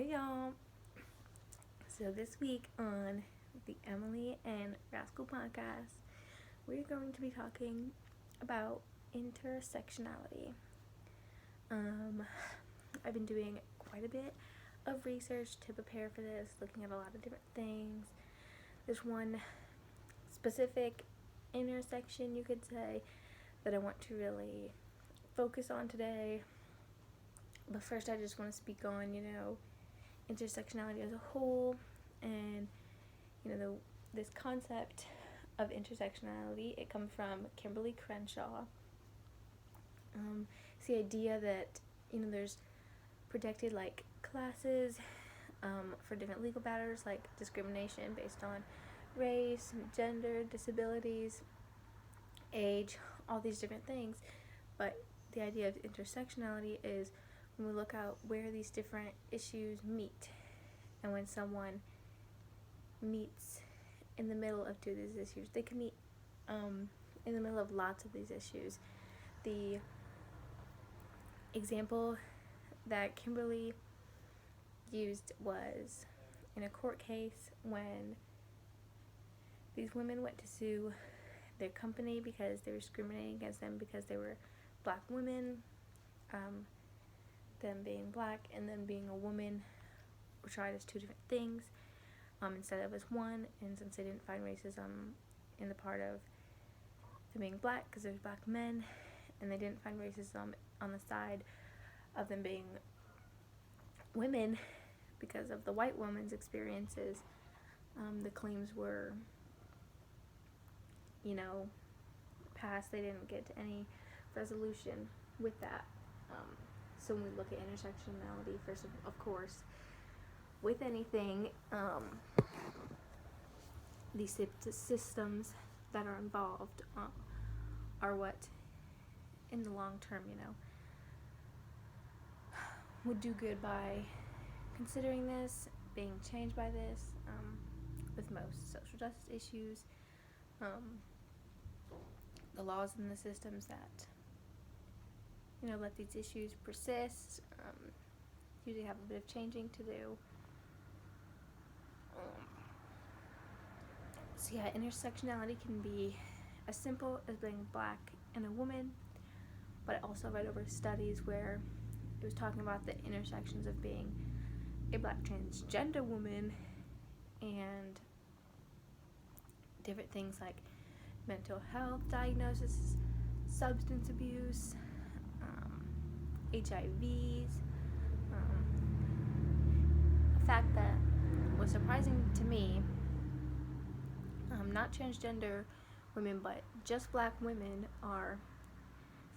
Hey y'all. So this week on the Emily and Rascal podcast, we're going to be talking about intersectionality. I've been doing quite a bit of research to prepare for this, looking at a lot of different things. There's one specific intersection, you could say, that I want to really focus on today. But first, I just want to speak on, intersectionality as a whole, and this concept of intersectionality. It comes from Kimberly Crenshaw. It's the idea that there's protected classes for different legal matters like discrimination based on race, gender, disabilities, age, all these different things. But the idea of intersectionality is when we look out where these different issues meet, and when someone meets in the middle of two of these issues. They can meet in the middle of lots of these issues. The example that Kimberly used was in a court case when these women went to sue their company because they were discriminating against them because they were black women. Them being black and them being a woman were tried as two different things instead of as one, and since they didn't find racism in the part of them being black because there's black men, and they didn't find racism on the side of them being women because of the white woman's experiences, the claims were passed. They didn't get to any resolution with that. So when we look at intersectionality, first of course, with anything, these systems that are involved are what, in the long term, would do good by considering this, being changed by this, with most social justice issues, the laws and the systems that let these issues persist, usually have a bit of changing to do. So yeah, intersectionality can be as simple as being black and a woman, but I also read over studies where it was talking about the intersections of being a black transgender woman and different things like mental health diagnosis, substance abuse, HIVs. A fact that was surprising to me, not transgender women, but just black women are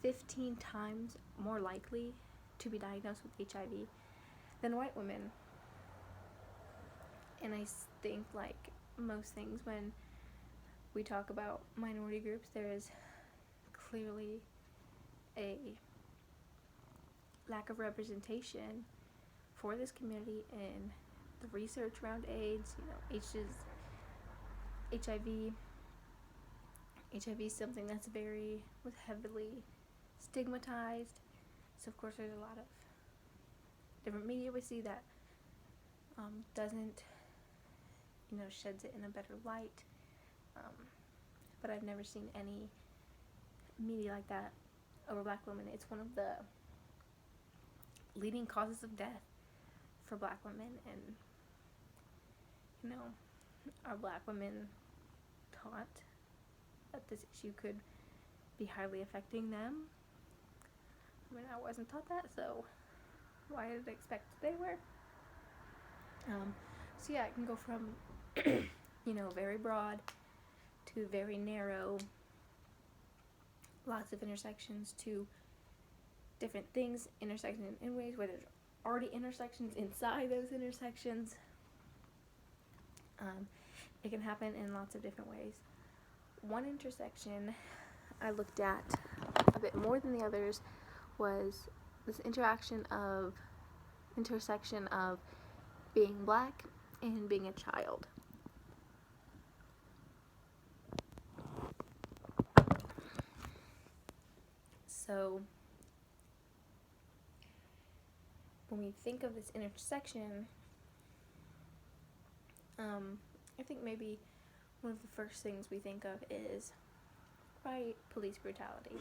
15 times more likely to be diagnosed with HIV than white women. And I think, like most things, when we talk about minority groups, there is clearly a lack of representation for this community in the research around AIDS. HIV is something that's was heavily stigmatized. So of course there's a lot of different media we see that doesn't sheds it in a better light. But I've never seen any media like that over black women. It's one of the leading causes of death for black women, and are black women taught that this issue could be highly affecting them? I mean, I wasn't taught that, so why did I expect they were? So yeah, it can go from very broad to very narrow, lots of intersections, to different things intersecting in ways where there's already intersections inside those intersections. It can happen in lots of different ways. One intersection I looked at a bit more than the others was this intersection of being black and being a child. So when we think of this intersection, I think maybe one of the first things we think of is police brutality.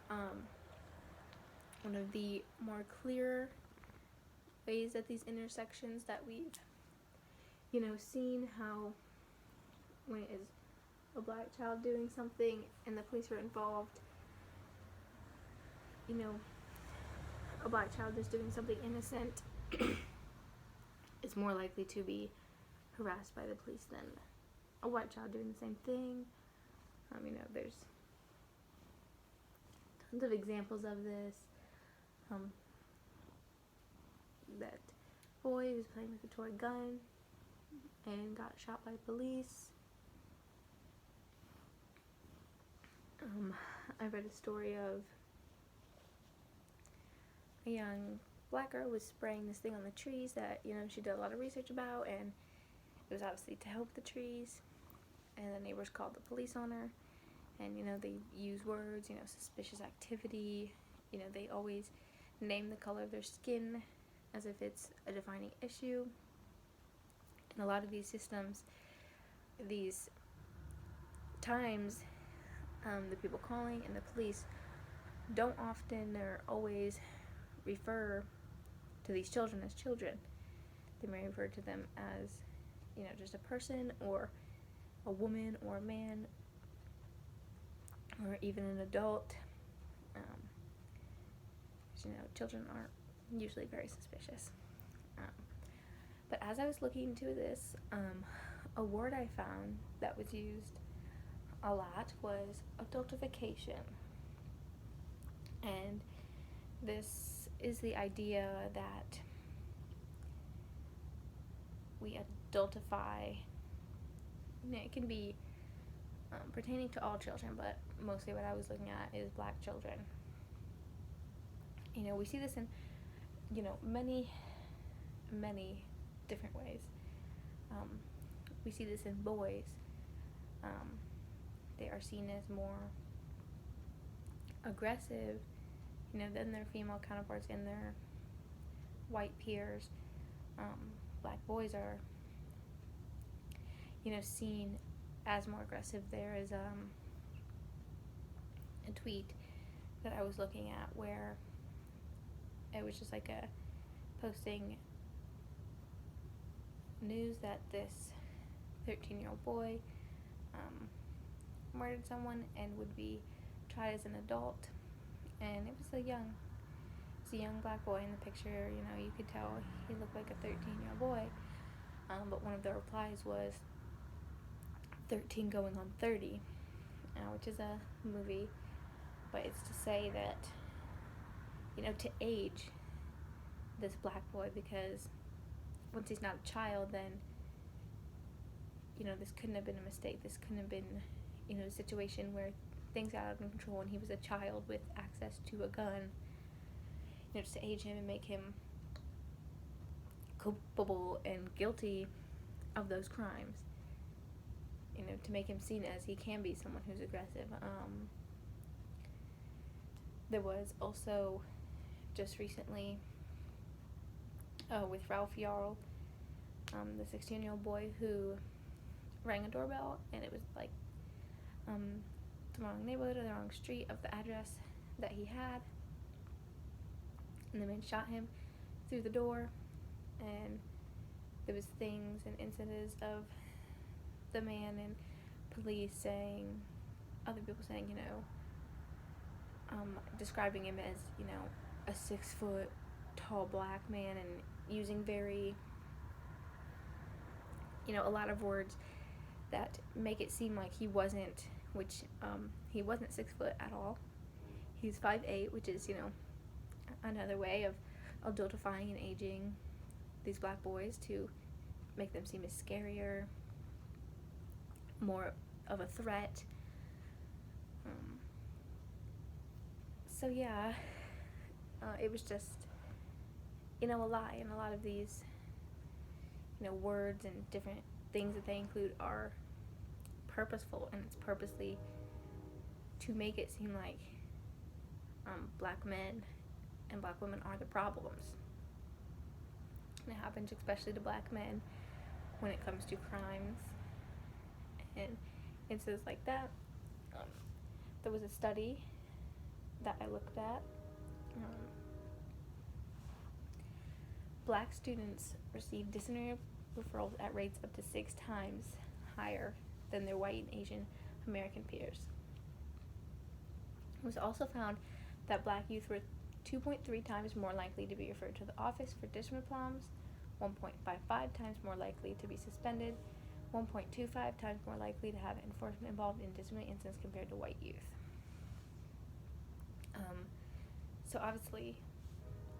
One of the more clear ways that these intersections that we've, seen how when it is a black child doing something and the police are involved, a black child is doing something innocent is more likely to be harassed by the police than a white child doing the same thing. There's tons of examples of this. That boy who was playing with a toy gun and got shot by police. I read a story of a young black girl was spraying this thing on the trees that, she did a lot of research about, and it was obviously to help the trees. And the neighbors called the police on her, and, they use words, suspicious activity. They always name the color of their skin as if it's a defining issue. And a lot of these systems, these times, the people calling and the police don't often or always refer to these children as children. They may refer to them as, just a person or a woman or a man or even an adult. Children aren't usually very suspicious. But as I was looking into this, a word I found that was used a lot was adultification. And this is the idea that we adultify. It can be pertaining to all children, but mostly what I was looking at is black children. We see this in, many different ways. We see this in boys. They are seen as more aggressive, than their female counterparts and their white peers. Black boys are, seen as more aggressive. There is a tweet that I was looking at where it was just like a posting news that this 13-year-old boy murdered someone and would be tried as an adult. And it was a young black boy in the picture. You could tell he looked like a 13-year-old boy. But one of the replies was 13 going on 30, which is a movie. But it's to say that, to age this black boy, because once he's not a child, then, this couldn't have been a mistake. This couldn't have been, a situation where things got out of control and he was a child with access to a gun. Just to age him and make him culpable and guilty of those crimes. To make him seen as he can be someone who's aggressive. There was also just recently with Ralph Yarl, the 16-year-old boy who rang a doorbell, and it was like the wrong neighborhood or the wrong street of the address that he had, and the man shot him through the door. And there was things and incidents of the man and police saying, other people saying, describing him as, a 6-foot tall black man, and using very, a lot of words that make it seem like he wasn't, which he wasn't 6 foot at all. He's 5'8", which is, another way of adultifying and aging these black boys to make them seem as scarier, more of a threat. So yeah, it was just, a lie. And a lot of these, words and different things that they include are purposeful, and it's purposely to make it seem like black men and black women are the problems. And it happens especially to black men when it comes to crimes and incidents like that. There was a study that I looked at. Black students receive disciplinary referrals at rates up to 6 times higher than their white and Asian American peers. It was also found that black youth were 2.3 times more likely to be referred to the office for discipline problems, 1.55 times more likely to be suspended, 1.25 times more likely to have enforcement involved in disciplinary incidents compared to white youth. So obviously,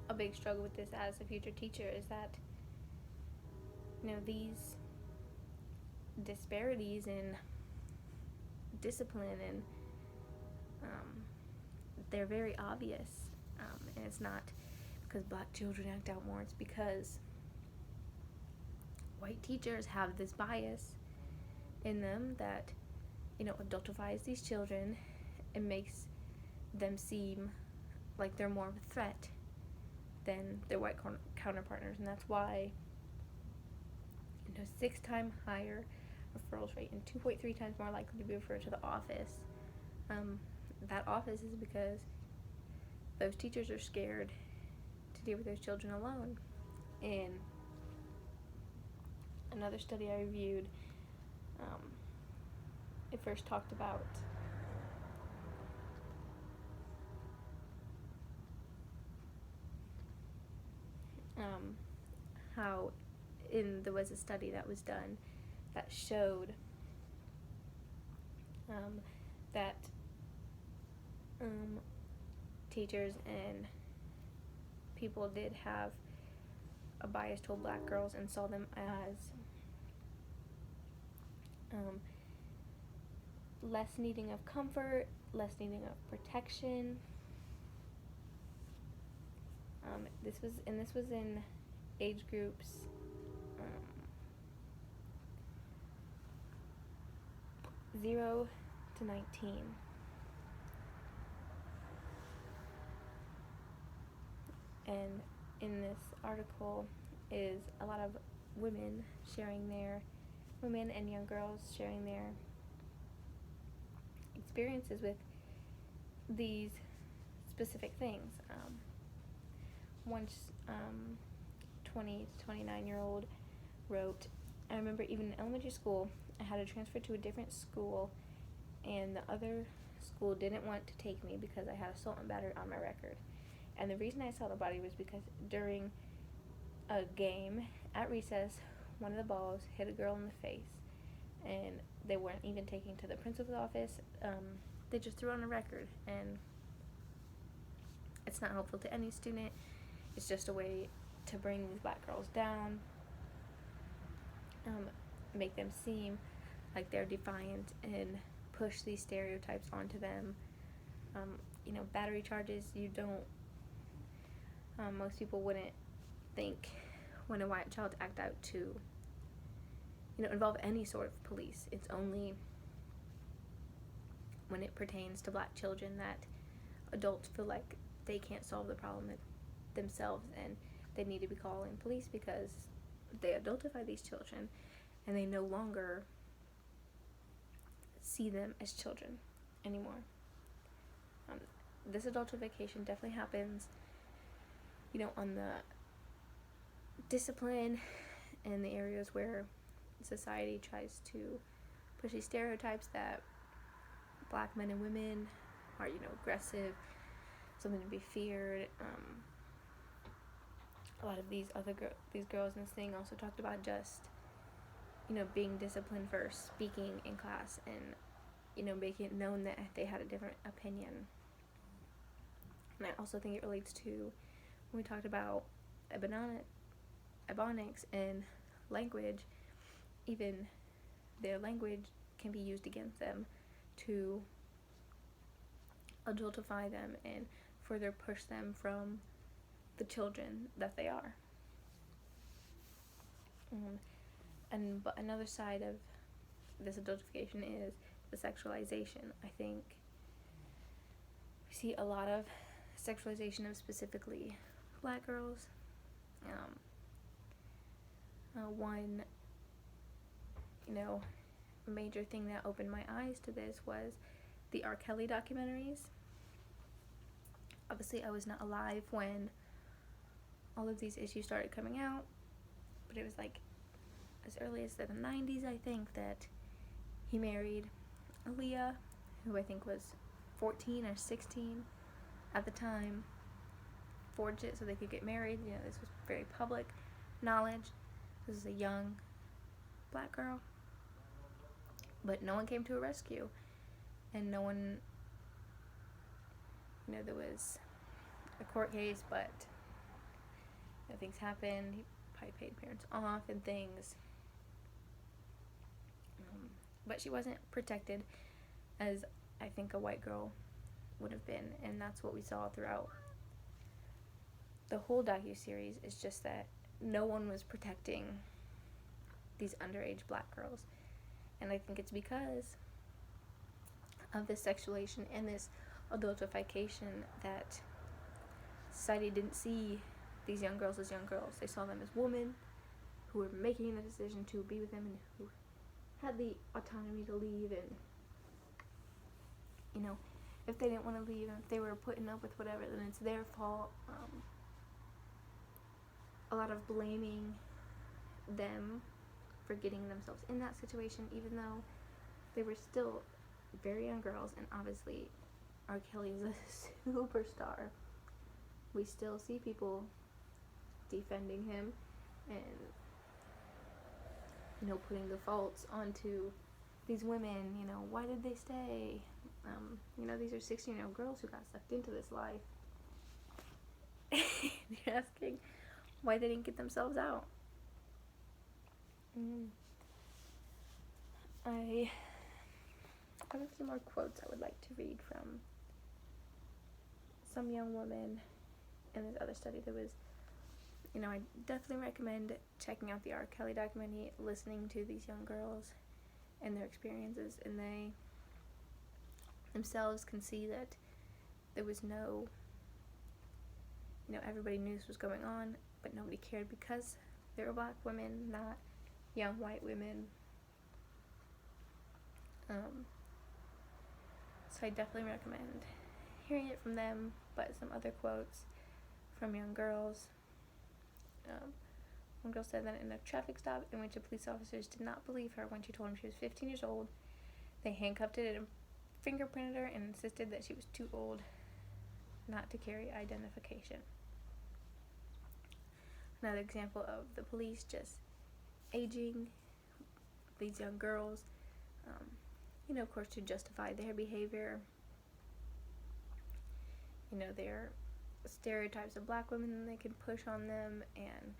a big struggle with this as a future teacher is that, these disparities in discipline and they're very obvious, and it's not because black children act out more, it's because white teachers have this bias in them that adultifies these children and makes them seem like they're more of a threat than their white counterpartners, and that's why 6 times higher referrals rate and 2.3 times more likely to be referred to the office. That office is because those teachers are scared to deal with those children alone. And another study I reviewed, it first talked about how there was a study that was done that showed that teachers and people did have a bias toward black girls and saw them as less needing of comfort, less needing of protection. This was in age groups 0 to 19. And in this article is a lot of women and young girls sharing their experiences with these specific things. One 20 to 29-year-old wrote, I remember even in elementary school, I had to transfer to a different school, and the other school didn't want to take me because I had assault and battery on my record. And the reason I saw the body was because during a game at recess, one of the balls hit a girl in the face, and they weren't even taken to the principal's office. They just threw on a record, and it's not helpful to any student. It's just a way to bring these black girls down, make them seem like they're defiant, and push these stereotypes onto them. Battery charges, most people wouldn't think when a white child act out to, involve any sort of police. It's only when it pertains to black children that adults feel like they can't solve the problem themselves and they need to be calling police because they adultify these children and they no longer see them as children anymore. This adultification definitely happens, on the discipline and the areas where society tries to push these stereotypes that black men and women are, aggressive, something to be feared. A lot of these girls in this thing also talked about just, being disciplined for speaking in class and, making it known that they had a different opinion. And I also think it relates to when we talked about ebonics and language. Even their language can be used against them to adultify them and further push them from the children that they are. But another side of this adultification is the sexualization. I think we see a lot of sexualization of specifically black girls. One, major thing that opened my eyes to this was the R. Kelly documentaries. Obviously, I was not alive when all of these issues started coming out, but it was like as early as the 90s, I think, that he married Aaliyah, who I think was 14 or 16 at the time, forged it so they could get married. This was very public knowledge. This is a young black girl, but no one came to her rescue, and no one, there was a court case, but things happened. He probably paid parents off and things, but she wasn't protected as I think a white girl would have been, and that's what we saw throughout the whole docuseries, is just that no one was protecting these underage black girls. And I think it's because of this sexualization and this adultification that society didn't see these young girls as young girls. They saw them as women who were making the decision to be with them and who had the autonomy to leave, and if they didn't want to leave and if they were putting up with whatever, then it's their fault. A lot of blaming them for getting themselves in that situation, even though they were still very young girls, and obviously R. Kelly is a superstar. We still see people defending him and putting the faults onto these women. Why did they stay? These are 16-year-old girls who got sucked into this life. You're asking why they didn't get themselves out. I have a few more quotes I would like to read from some young women in this other study. There was, I definitely recommend checking out the R. Kelly documentary, listening to these young girls and their experiences, and they themselves can see that there was no, everybody knew this was going on, but nobody cared because they were black women, not young white women. So I definitely recommend hearing it from them, but some other quotes from young girls. One girl said that in a traffic stop in which the police officers did not believe her when she told them she was 15 years old, they handcuffed her and fingerprinted her and insisted that she was too old not to carry identification. Another example of the police just aging these young girls, of course, to justify their behavior. Their stereotypes of black women they can push on them, and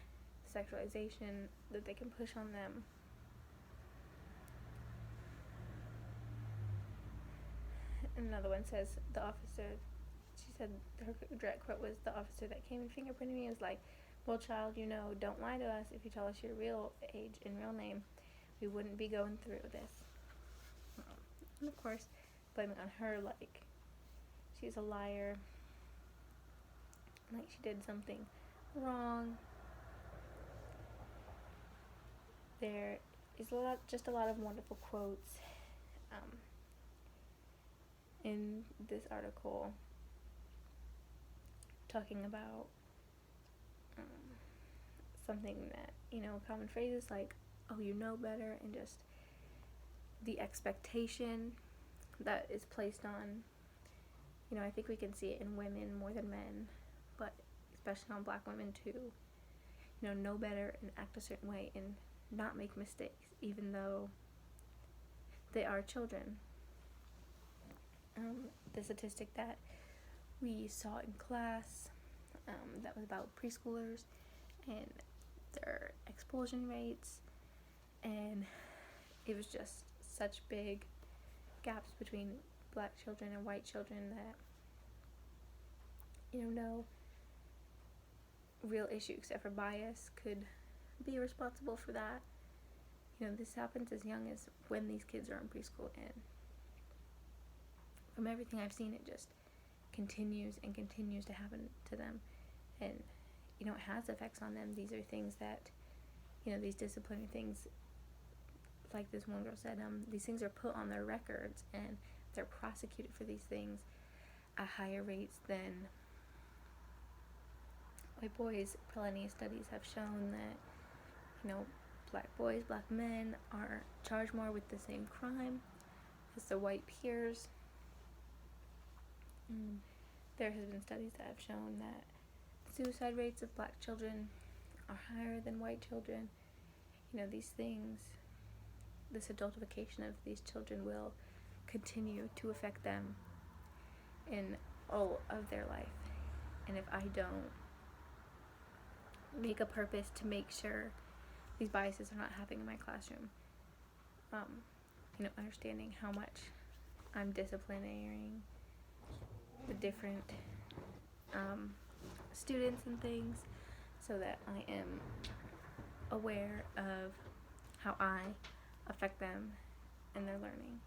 sexualization that they can push on them. Another one says, she said her direct quote was, the officer that came and fingerprinted me was like, well, child, don't lie to us. If you tell us your real age and real name, we wouldn't be going through this. And of course, blaming on her, like she's a liar, like she did something wrong. There is a lot of wonderful quotes in this article talking about something that, common phrases like, oh, you know better, and just the expectation that is placed on, I think we can see it in women more than men, but especially on black women too, know better and act a certain way and not make mistakes, even though they are children. The statistic that we saw in class that was about preschoolers and their expulsion rates, and it was just such big gaps between black children and white children that no real issue except for bias could be responsible for that. This happens as young as when these kids are in preschool, and from everything I've seen, it just continues and continues to happen to them, and it has effects on them. These are things that these disciplinary things, like this one girl said, these things are put on their records and they're prosecuted for these things at higher rates than white boys. Plenty of studies have shown that, black boys, black men are charged more with the same crime as their white peers. There has been studies that have shown that suicide rates of black children are higher than white children. These things, this adultification of these children will continue to affect them in all of their life. And if I don't make a purpose to make sure these biases are not happening in my classroom, understanding how much I'm disciplining the different students and things, so that I am aware of how I affect them and their learning.